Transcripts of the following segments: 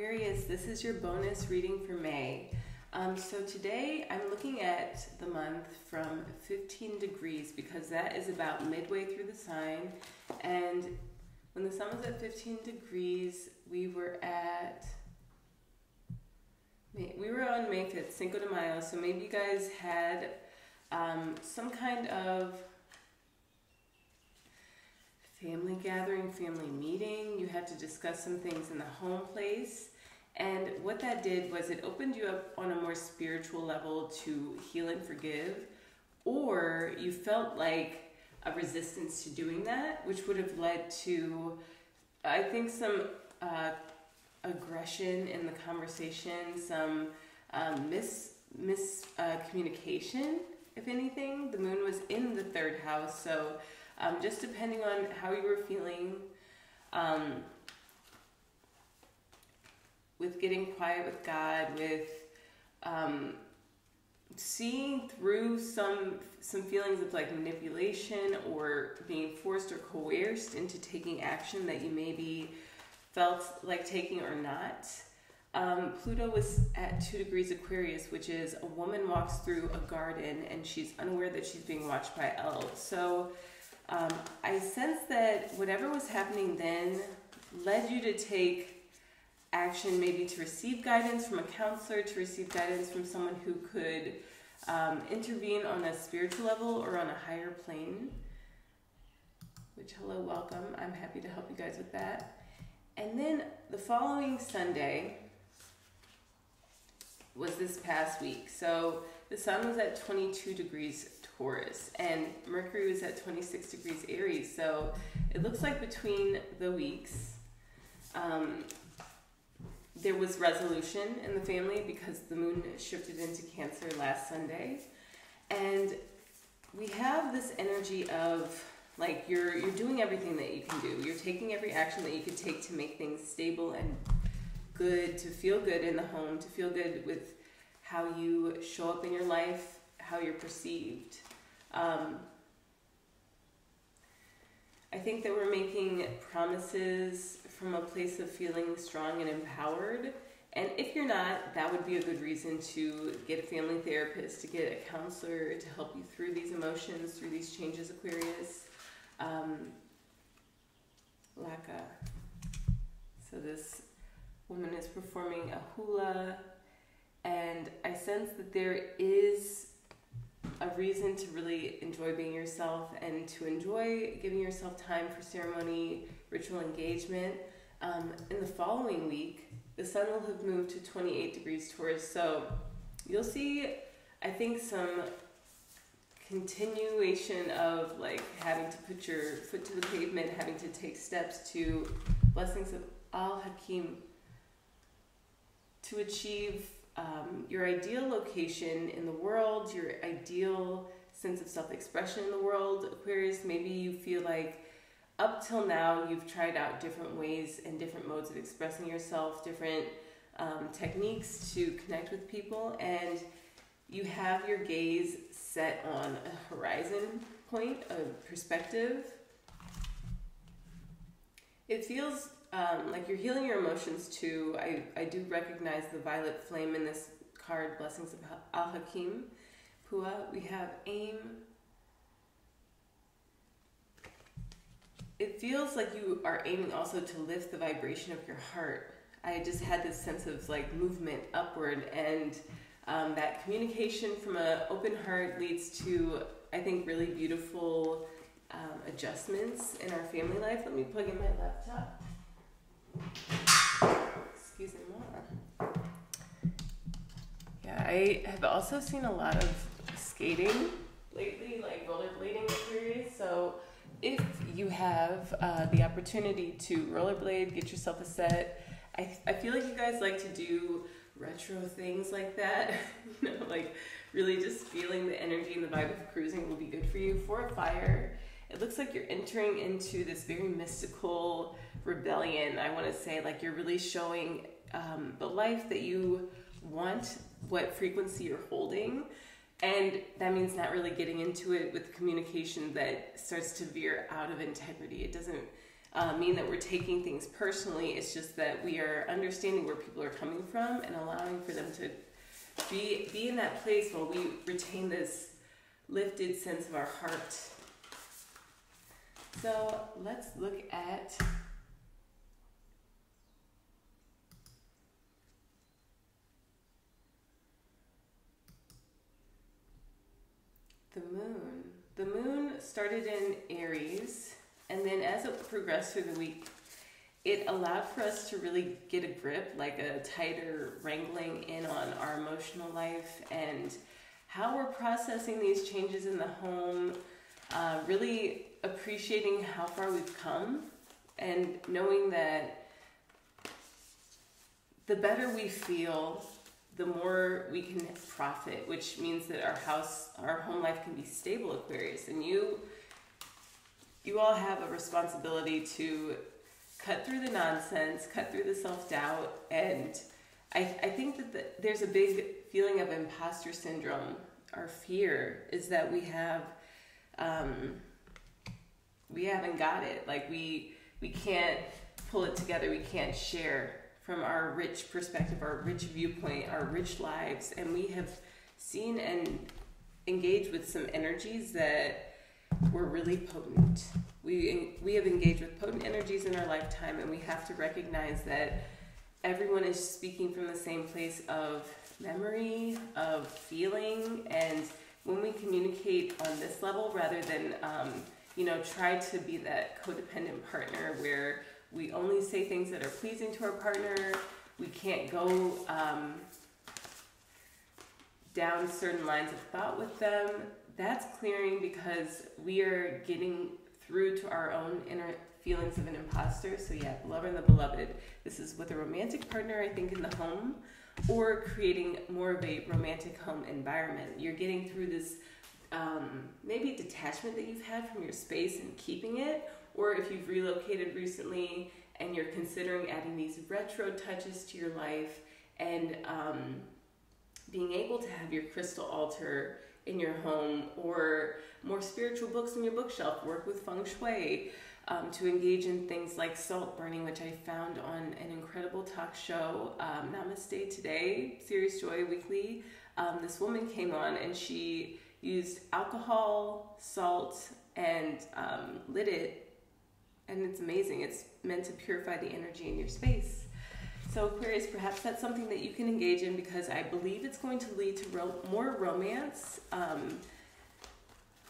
Aquarius, this is your bonus reading for May. So today I'm looking at the month from 15 degrees because that is about midway through the sign. And when the sun was at 15 degrees, we were on May 5th, Cinco de Mayo. So maybe you guys had some kind of family gathering, family meeting. You had to discuss some things in the home place. And what that did was it opened you up on a more spiritual level to heal and forgive, or you felt like a resistance to doing that, which would have led to, I think, some aggression in the conversation, some miscommunication, if anything. The moon was in the third house, so just depending on how you were feeling, with getting quiet with God, with seeing through some feelings of like manipulation or being forced or coerced into taking action that you maybe felt like taking or not. Pluto was at 2 degrees Aquarius, which is a woman walks through a garden and she's unaware that she's being watched by elves. So I sense that whatever was happening then led you to take action, maybe to receive guidance from a counselor, to receive guidance from someone who could intervene on a spiritual level or on a higher plane. Which, hello, welcome. I'm happy to help you guys with that. And then the following Sunday was this past week. So the sun was at 22 degrees Taurus and Mercury was at 26 degrees Aries. So it looks like between the weeks, there was resolution in the family because the moon shifted into Cancer last Sunday. And we have this energy of like you're doing everything that you can do. You're taking every action that you could take to make things stable and good, to feel good in the home, to feel good with how you show up in your life, how you're perceived. I think that we're making promises from a place of feeling strong and empowered. And if you're not, that would be a good reason to get a family therapist, to get a counselor to help you through these emotions, through these changes, Aquarius. Laka. So this woman is performing a hula, and I sense that there is a reason to really enjoy being yourself and to enjoy giving yourself time for ceremony, ritual engagement. In the following week, the sun will have moved to 28 degrees Taurus, so you'll see, I think, some continuation of like having to put your foot to the pavement, having to take steps to blessings of Al-Hakim to achieve your ideal location in the world, your ideal sense of self-expression in the world. Aquarius, maybe you feel like up till now you've tried out different ways and different modes of expressing yourself, different techniques to connect with people, and you have your gaze set on a horizon point, a perspective. It feels like you're healing your emotions too. I do recognize the violet flame in this card, Blessings of Al-Hakim. Pua, we have aim. It feels like you are aiming also to lift the vibration of your heart. I just had this sense of like movement upward, and that communication from an open heart leads to, I think, really beautiful adjustments in our family life. Let me plug in my laptop. Excuse me more. Yeah, I have also seen a lot of skating lately, like rollerblading Aquarius. So if you have the opportunity to rollerblade, get yourself a set. I feel like you guys like to do retro things like that. You know, like really just feeling the energy and the vibe of cruising will be good for you. For a fire, it looks like you're entering into this very mystical rebellion. I want to say like you're really showing the life that you want, what frequency you're holding. And that means not really getting into it with communication that starts to veer out of integrity. It doesn't mean that we're taking things personally. It's just that we are understanding where people are coming from and allowing for them to be in that place while we retain this lifted sense of our heart. So let's look at the moon. The moon started in Aries, and then as it progressed through the week, it allowed for us to really get a grip, like a tighter wrangling in on our emotional life and how we're processing these changes in the home, really appreciating how far we've come and knowing that the better we feel, the more we can profit, which means that our home life can be stable, Aquarius. And you all have a responsibility to cut through the nonsense, cut through the self-doubt. And I think that there's a big feeling of imposter syndrome. Our fear is that we haven't got it. Like we can't pull it together. We can't share from our rich perspective, our rich viewpoint, our rich lives. And we have seen and engaged with some energies that were really potent. We have engaged with potent energies in our lifetime, and we have to recognize that everyone is speaking from the same place of memory, of feeling, and when we communicate on this level, rather than try to be that codependent partner where we only say things that are pleasing to our partner, we can't go down certain lines of thought with them. That's clearing because we are getting through to our own inner feelings of an imposter. So yeah, lover and the beloved. This is with a romantic partner, I think, in the home, or creating more of a romantic home environment. You're getting through this maybe detachment that you've had from your space and keeping it, or if you've relocated recently and you're considering adding these retro touches to your life and being able to have your crystal altar in your home, or more spiritual books in your bookshelf, work with feng shui, to engage in things like salt burning, which I found on an incredible talk show, Namaste Today, Serious Joy Weekly. This woman came on and she used alcohol, salt, and lit it, and it's amazing. It's meant to purify the energy in your space. So Aquarius, perhaps that's something that you can engage in, because I believe it's going to lead to more romance.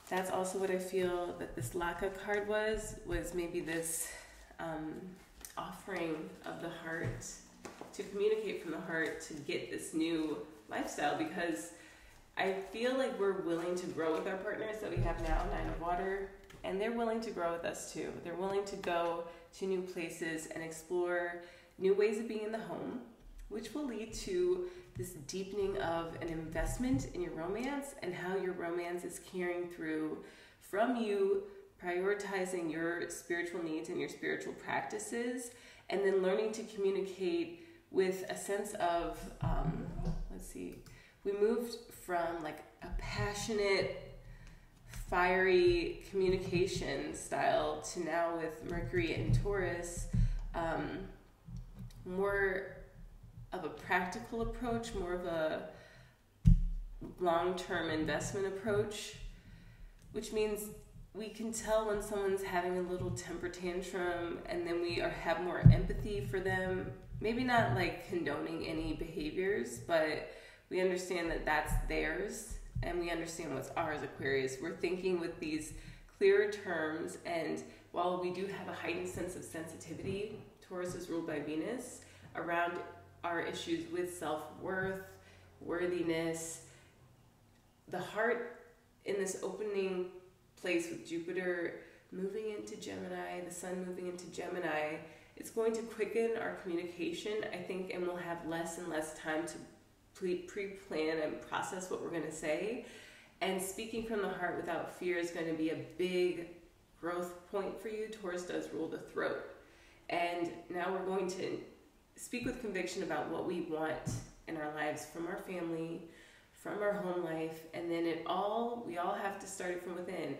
That's also what I feel that this Laka card was maybe this offering of the heart, to communicate from the heart, to get this new lifestyle, because I feel like we're willing to grow with our partners that we have now, Nine of Water, and they're willing to grow with us too. They're willing to go to new places and explore new ways of being in the home, which will lead to this deepening of an investment in your romance and how your romance is carrying through from you prioritizing your spiritual needs and your spiritual practices, and then learning to communicate with a sense of, we moved from like a passionate, fiery communication style to now with Mercury and Taurus, more of a practical approach, more of a long-term investment approach, which means we can tell when someone's having a little temper tantrum, and then we have more empathy for them. Maybe not like condoning any behaviors, but we understand that that's theirs, and we understand what's ours, Aquarius. We're thinking with these clearer terms, and while we do have a heightened sense of sensitivity, Taurus is ruled by Venus, around our issues with self-worth, worthiness, the heart in this opening place with Jupiter moving into Gemini, the sun moving into Gemini, it's going to quicken our communication, I think, and we'll have less and less time to pre-plan and process what we're going to say. And speaking from the heart without fear is going to be a big growth point for you. Taurus does rule the throat. And now we're going to speak with conviction about what we want in our lives, from our family, from our home life, and then we all have to start it from within.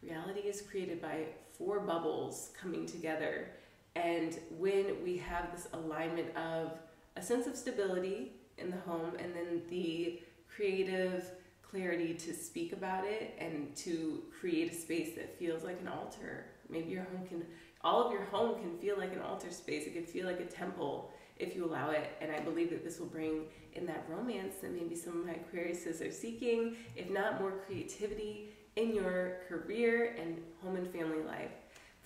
Reality is created by 4 bubbles coming together. And when we have this alignment of a sense of stability in the home, and then the creative clarity to speak about it and to create a space that feels like an altar. Maybe all of your home can feel like an altar space. It can feel like a temple if you allow it. And I believe that this will bring in that romance that maybe some of my Aquariuses are seeking, if not more creativity in your career and home and family life.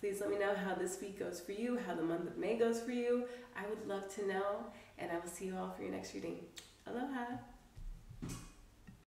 Please let me know how this week goes for you, how the month of May goes for you. I would love to know, and I will see you all for your next reading. Aloha!